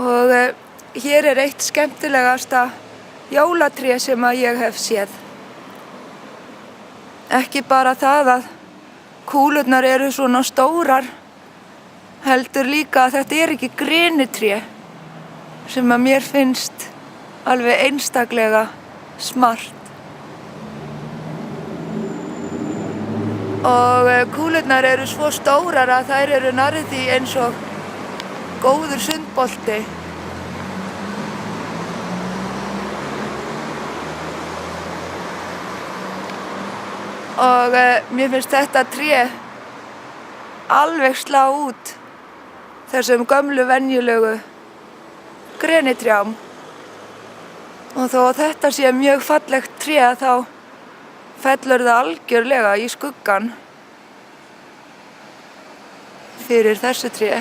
Og hér eitt skemmtilegasta jólatré sem að ég hef séð. Ekki bara það að kúlurnar eru svona stórar, heldur líka að þetta ekki grenitré sem að mér finnst alveg einstaklega smart. Og kúlurnar eru svo stórar að þær eru nærri því eins og góður sundbolti. Og mér finnst þetta tré alveg slá út þessum gömlu venjulegu grenitrjám. Og þó að þetta sé mjög fallegt tré þá fellur það algjörlega í skuggann fyrir þessu tré.